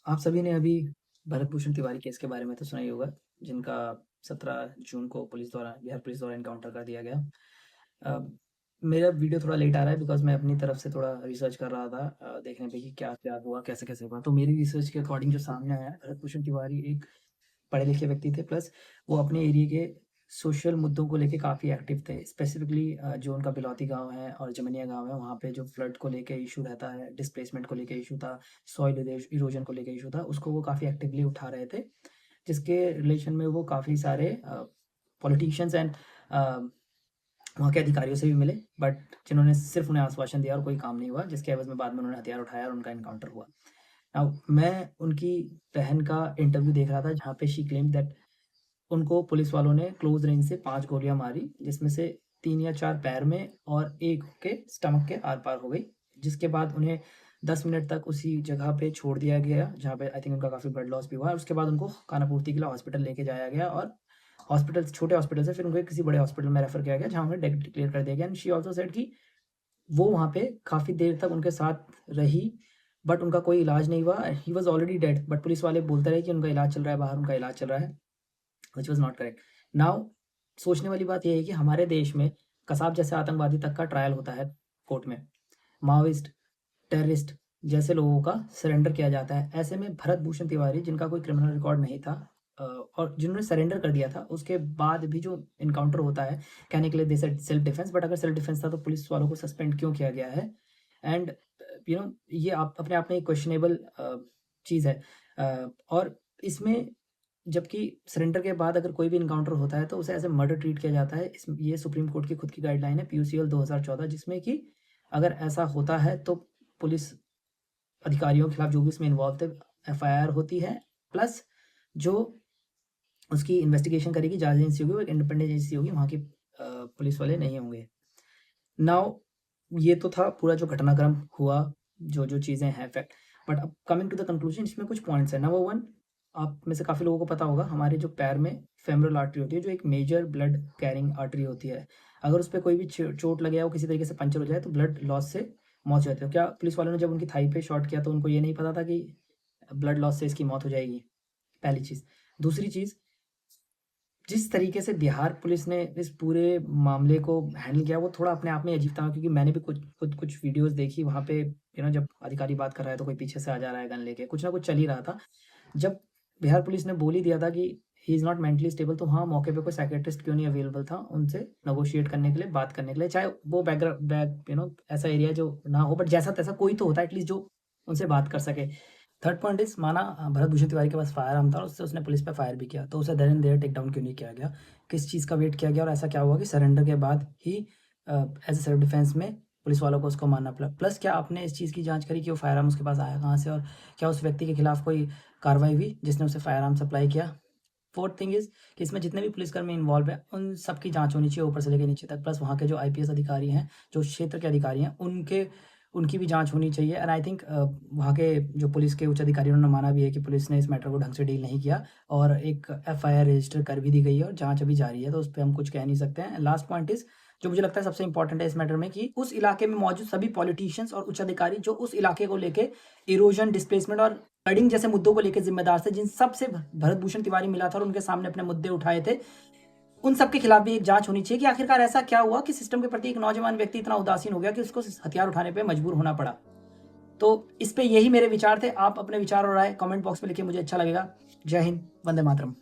आप सभी ने अभी भरत भूषण तिवारी केस के बारे में तो सुना ही होगा, जिनका 17 जून को बिहार पुलिस द्वारा एनकाउंटर कर दिया गया। अ, मेरा वीडियो थोड़ा लेट आ रहा है बिकॉज़ मैं अपनी तरफ से थोड़ा रिसर्च कर रहा था देखने पे कि क्या-क्या हुआ, कैसे-कैसे हुआ। तो मेरी रिसर्च के अकॉर्डिंग जो सामने आया, भरत भूषण तिवारी एक पढ़े-लिखे व्यक्ति थे, प्लस वो अपने एरिया के सोशल मुद्दों को लेके काफ़ी एक्टिव थे। स्पेसिफ़िकली जो उनका बिलौती गाँव है और जमनिया गाँव है, वहाँ पे जो फ्लड को लेके इश्यू रहता है, डिस्प्लेसमेंट को लेके इश्यू था, सॉइल इरोजन को लेके इश्यू था, उसको वो काफ़ी एक्टिवली उठा रहे थे, जिसके रिलेशन में वो काफ़ी सारे पॉलिटिशियंस एंड वहाँ के अधिकारियों से भी मिले, बट जिन्होंने सिर्फ़ उन्हें आश्वासन दिया और कोई काम नहीं हुआ, जिसके एवज़ में बाद में उन्होंने हथियार उठाया और उनका एनकाउंटर हुआ। नाउ मैं उनकी बहन का इंटरव्यू देख रहा था, जहाँ पे शी क्लेम्ड दैट उनको पुलिस वालों ने क्लोज़ रेंज से 5 गोलियाँ मारी, जिसमें से 3 या 4 पैर में और 1 के स्टमक के आर-पार हो गई। जिसके बाद उन्हें 10 मिनट तक उसी जगह पे छोड़ दिया गया, जहाँ पे आई थिंक उनका काफ़ी ब्लड लॉस भी हुआ और उसके बाद उनको खानापूर्ति के लिए हॉस्पिटल लेके जाया गया और छोटे हॉस्पिटल से फिर उनको किसी बड़े हॉस्पिटल में रेफ़र किया गया, जहाँ उन्हें डेथ डिक्लेयर कर दिया गया एंड शी ऑल्सो सेड कि वो वहाँ पे काफ़ी देर तक उनके साथ रही, बट उनका कोई इलाज नहीं हुआ। He was already dead, but police वाले बोलते रहे कि उनका इलाज चल रहा है बाहर, उनका इलाज चल रहा है। Which was not correct. Now सोचने वाली बात ये है कि हमारे देश में कसाब जैसे आतंकवादी तक का ट्रायल होता है कोर्ट में। माओइस्ट, टेररिस्ट जैसे लोगों का सरेंडर किया जाता है। ऐसे में भरत भूषण तिवारी, जिनका कोई क्रिमिनल रिकॉर्ड नहीं था और जिन्होंने सरेंडर कर दिया था, उसके बाद भी जो एनकाउंटर होता है, कहने के लिए they said self defence, but अगर सेल्फ डिफेंस था तो पुलिस वालों को सस्पेंड क्यों किया गया है? एंड ये आप अपने आप में एक क्वेश्चनेबल चीज़ है। और इसमें जबकि सरेंडर के बाद अगर कोई भी एनकाउंटर होता है तो उसे एज़ अ मर्डर ट्रीट किया जाता है। ये सुप्रीम कोर्ट की खुद की गाइडलाइन है पीयूसीएल 2014, जिसमें कि अगर ऐसा होता है तो पुलिस अधिकारियों के खिलाफ जो भी इसमें इन्वॉल्व थे एफआईआर होती है, प्लस जो उसकी इन्वेस्टिगेशन करेगी जांच एजेंसी होगी, वो एक इंडिपेंडेंट एजेंसी होगी, वहाँ की पुलिस वाले नहीं होंगे। नाउ ये तो था पूरा जो घटनाक्रम हुआ, जो चीज़ें हैं फैक्ट। बट अब कमिंग टू द कंक्लूजन, इसमें कुछ पॉइंट्स हैं। नंबर 1, आप में से काफ़ी लोगों को पता होगा, हमारे जो पैर में फेमोरल आर्टरी होती है, जो एक मेजर ब्लड कैरिंग आर्टरी होती है। अगर उस पे कोई भी चोट लगे या वो किसी तरीके से पंक्चर हो जाए तो ब्लड लॉस से मौत हो जाती है। क्या पुलिस वालों ने जब उनकी थाई पे शॉट किया तो उनको ये नहीं पता था कि ब्लड लॉस से इसकी मौत हो जाएगी? पहली चीज़। दूसरी चीज़, जिस तरीके से बिहार पुलिस ने इस पूरे मामले को हैंडल किया, वो थोड़ा अपने आप में अजीब था, क्योंकि मैंने भी कुछ वीडियोज़ देखी वहाँ पे, जब अधिकारी बात कर रहा है तो कोई पीछे से आ जा रहा है गन लेके, कुछ ना कुछ चल ही रहा था। जब बिहार पुलिस ने बोल ही दिया था कि he is not mentally stable, तो हाँ, मौके पे कोई साइकियाट्रिस्ट क्यों नहीं अवेलेबल था उनसे नेगोशिएट करने के लिए, बात करने के लिए, चाहे वो ऐसा एरिया जो ना हो, बट जैसा-तैसा कोई तो होता है एटलीस्ट जो उनसे बात कर सके। थर्ड पॉइंट इज़, माना भरत भूषण तिवारी के पास फायर आर्म था और उससे उसने पुलिस पे फायर भी किया, तो उसे then and there take down क्यों नहीं किया गया? किस चीज़ का वेट किया गया और ऐसा क्या हुआ कि सरेंडर के बाद ही एज़ अ सेल्फ डिफेंस में पुलिस वालों को उसको मारना पड़ा? प्लस क्या आपने इस चीज़ की जाँच करी कि वो फायर आर्म उसके पास आया कहाँ से और क्या उस व्यक्ति के खिलाफ कोई कार्रवाई हुई जिसने उसे फायर आर्म सप्लाई किया? फोर्थ थिंग इज़ कि इसमें जितने भी पुलिसकर्मी इन्वॉल्व हैं, उन सबकी जाँच होनी चाहिए ऊपर से लेके नीचे तक, प्लस वहाँ के जो आईपीएस अधिकारी हैं, जो क्षेत्र के अधिकारी हैं, उनकी भी जाँच होनी चाहिए एंड आई थिंक वहाँ के जो पुलिस के उच्च अधिकारियों ने माना भी है कि पुलिस ने इस मैटर को ढंग से डील नहीं किया और एक एफआईआर रजिस्टर कर भी दी गई है और जाँच अभी जारी है, तो उस पे हम कुछ कह नहीं सकते हैं। लास्ट पॉइंट इज़, जो मुझे लगता है सबसे इम्पोर्टेंट है इस मैटर में, कि उस इलाके में मौजूद सभी पॉलिटिशियंस और उच्च अधिकारी जो उस इलाके को लेके इरोजन, डिस्प्लेसमेंट और फ्लडिंग जैसे मुद्दों को लेके ज़िम्मेदार थे, जिन सब से भरत भूषण तिवारी मिला था और उनके सामने अपने मुद्दे उठाए थे, उन सब के खिलाफ भी एक जाँच होनी चाहिए कि आखिरकार ऐसा क्या हुआ कि सिस्टम के प्रति एक नौजवान व्यक्ति इतना उदासीन हो गया कि उसको हथियार उठाने पे मजबूर होना पड़ा। तो इस पे यही मेरे विचार थे। आप अपने विचार और राय कमेंट बॉक्स में लिखिए, मुझे अच्छा लगेगा। जय हिंद, वंदे मातरम।